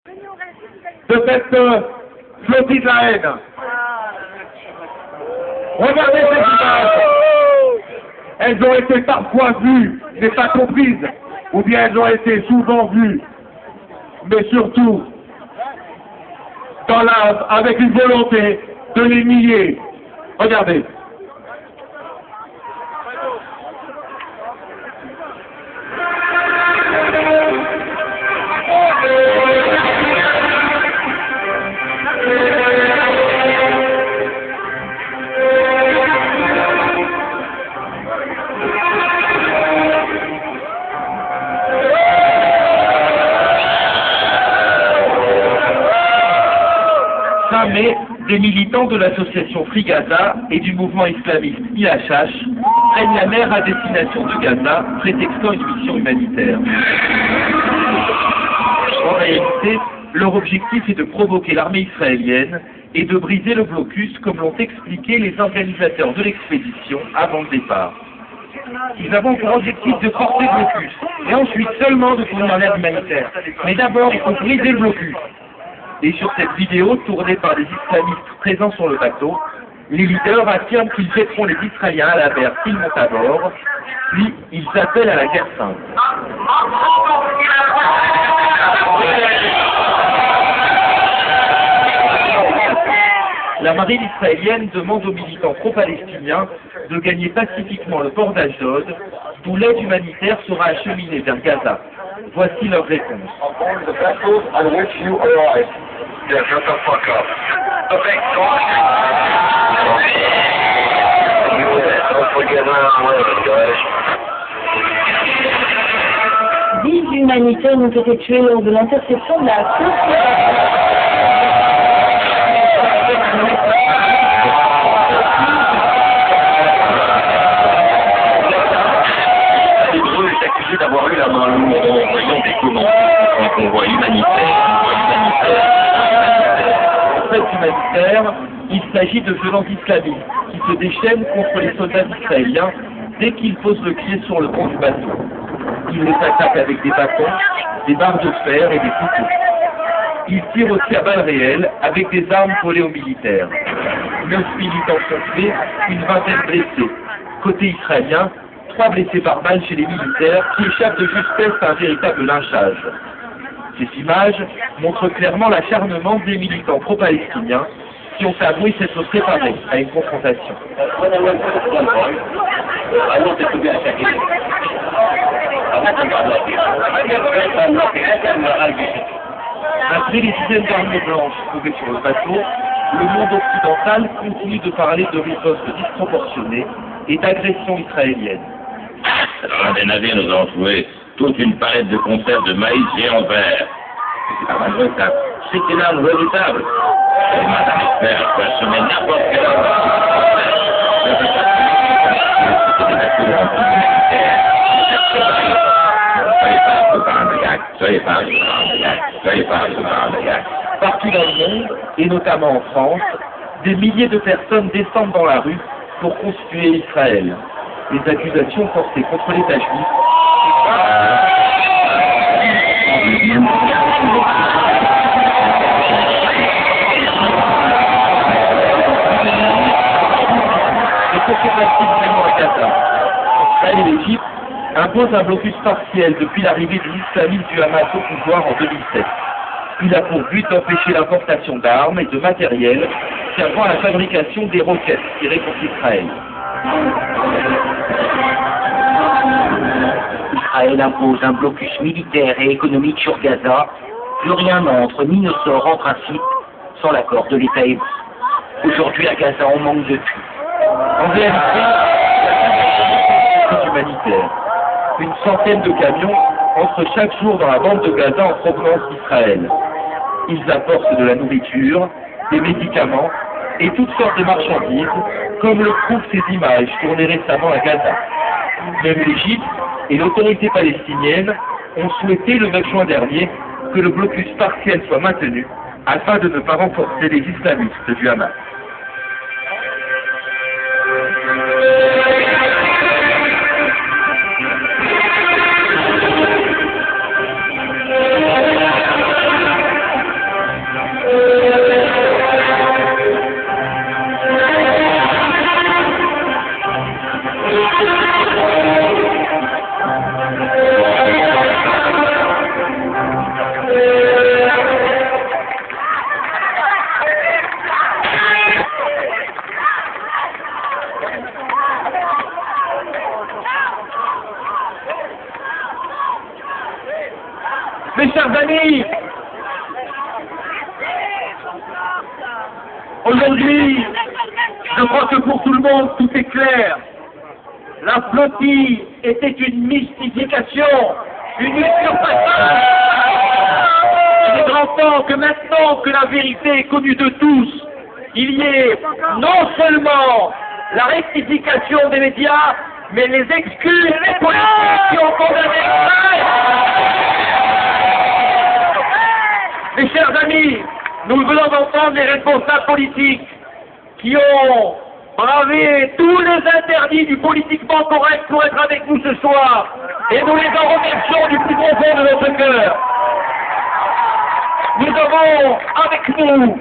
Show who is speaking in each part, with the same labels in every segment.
Speaker 1: de cette flottille de la haine. Regardez ces images. Elles ont été parfois vues, mais pas comprises, ou bien elles ont été souvent vues, mais surtout avec une volonté de les nier. Regardez. Mais des militants de l'association Free Gaza et du mouvement islamiste IHH prennent la mer à destination de Gaza, prétextant une mission humanitaire. En réalité, leur objectif est de provoquer l'armée israélienne et de briser le blocus, comme l'ont expliqué les organisateurs de l'expédition avant le départ. Ils avons pour objectif de forcer le blocus, et ensuite seulement de fournir l'aide humanitaire. Mais d'abord, il faut briser le blocus. Et sur cette vidéo, tournée par des islamistes présents sur le bateau, les leaders affirment qu'ils jetteront les Israéliens à la mer s'ils montent à bord, puis ils appellent à la guerre sainte. La marine israélienne demande aux militants pro-palestiniens de gagner pacifiquement le port d'Ashdod, d'où l'aide humanitaire sera acheminée vers Gaza. Voici leur réponse.
Speaker 2: Yeah, shut the fuck up. Okay, go on. Don't forget guys.
Speaker 3: 10 humanitaires ont été tués lors de l'interception de la flotte.
Speaker 2: L'Hébreu est accusé d'avoir eu la main lourde en envoyant des commandes en convoi humanitaire.
Speaker 1: En fait humanitaire, il s'agit de violents islamistes qui se déchaînent contre les soldats israéliens dès qu'ils posent le pied sur le pont du bateau. Ils les attaquent avec des bâtons, des barres de fer et des couteaux. Ils tirent aussi à balles réelles avec des armes volées aux militaires. 9 militants sont tués, une vingtaine blessés. Côté israélien, 3 blessés par balle chez les militaires qui échappent de justesse à un véritable lynchage. Ces images montrent clairement l'acharnement des militants pro-palestiniens qui ont avoué s'être préparés à une confrontation. Après les dizaines d'armes blanches trouvées sur le bateau, le monde occidental continue de parler de riposte disproportionnée et d'agression israélienne.
Speaker 2: L'un des navires nous a trouvé toute une palette de conserves de maïs géant vert. C'est pas mal ça. C'était là redoutable. Et madame Expert peut assumer n'importe quelle
Speaker 1: Partout dans le monde, et notamment en France, des milliers de personnes descendent dans la rue pour conspuer Israël. Les accusations portées contre l'État juif et que se passe-t-il vraiment à Gaza? Israël et l'Égypte imposent un blocus partiel depuis l'arrivée des islamistes du Hamas au pouvoir en 2007. Il a pour but d'empêcher l'importation d'armes et de matériel servant à la fabrication des roquettes tirées contre Israël.
Speaker 4: Israël impose un blocus militaire et économique sur Gaza. Plus rien n'entre ni ne sort en principe sans l'accord de l'État hébreu. Aujourd'hui à Gaza, on manque de tout.
Speaker 1: En réalité, c'est humanitaire. Une centaine de camions entrent chaque jour dans la bande de Gaza en provenance d'Israël. Ils apportent de la nourriture, des médicaments et toutes sortes de marchandises, comme le prouvent ces images tournées récemment à Gaza. Même l'Égypte et l'autorité palestinienne ont souhaité le 9 juin dernier que le blocus partiel soit maintenu afin de ne pas renforcer les islamistes du Hamas. Aujourd'hui, je crois que pour tout le monde, tout est clair. La flottille était une mystification, une usurpation. Il est grand temps que maintenant que la vérité est connue de tous, il y ait non seulement la rectification des médias, mais les excuses des politiques qui ont condamné Israël. Mes chers amis, nous venons d'entendre les responsables politiques qui ont bravé tous les interdits du politiquement correct pour être avec nous ce soir. Et nous les en remercions du plus profond de notre cœur. Nous avons avec nous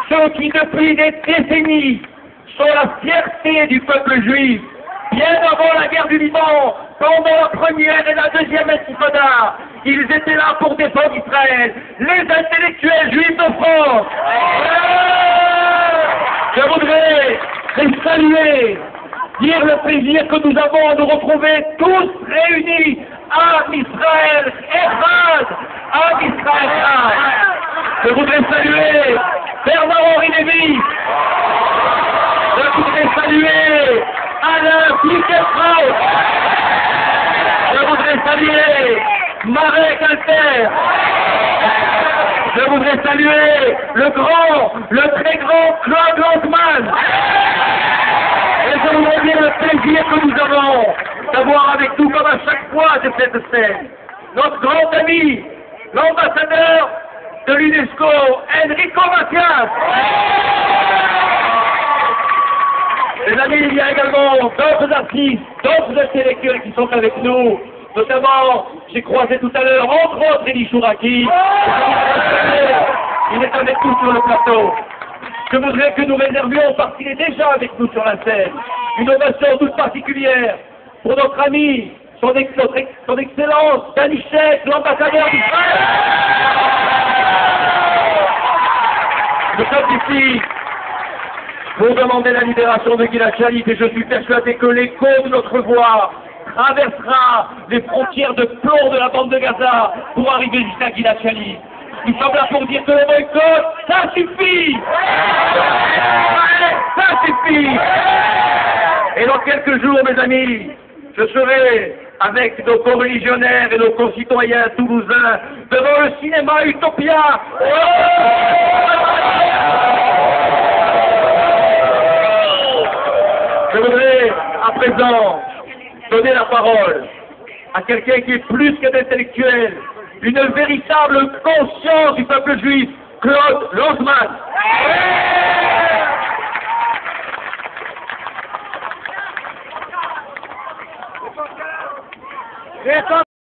Speaker 1: ceux qui depuis des décennies sont la fierté du peuple juif. Bien avant la guerre du Liban, pendant la première et la deuxième intifada, ils étaient là pour défendre Israël, les intellectuels juifs de France. Je voudrais les saluer, dire le plaisir que nous avons de nous retrouver tous réunis à Israël Echad, à Israël Echad. Je voudrais saluer Bernard-Henri Lévy. Je voudrais saluer Alain Finkielkraut. Je voudrais saluer Marek Alter. Je voudrais saluer le très grand Claude Lanzmann. Et je voudrais dire le plaisir que nous avons d'avoir avec nous, comme à chaque fois de cette scène, notre grand ami, l'ambassadeur de l'UNESCO, Enrico Macias. Mes amis, il y a également d'autres artistes, d'autres intellectuels qui sont avec nous. Notamment, j'ai croisé tout à l'heure, entre autres, Elie Chouraki. Il est avec nous sur le plateau. Je voudrais que nous réservions, parce qu'il est déjà avec nous sur la scène, une ovation toute particulière pour notre ami, son Excellence, Danichek, l'ambassadeur d'Israël. Nous sommes ici pour demander la libération de Gilad Shalit, et je suis persuadé que l'écho de notre voix traversera les frontières de plomb de la bande de Gaza pour arriver jusqu'à Gilad Shalit. Nous sommes là pour dire que le boycott, ça suffit! Ça suffit! Et dans quelques jours, mes amis, je serai avec nos co-religionnaires et nos concitoyens toulousains devant le cinéma Utopia. Je voudrais à présent donner la parole à quelqu'un qui est plus qu'un intellectuel, une véritable conscience du peuple juif, Claude Lanzmann.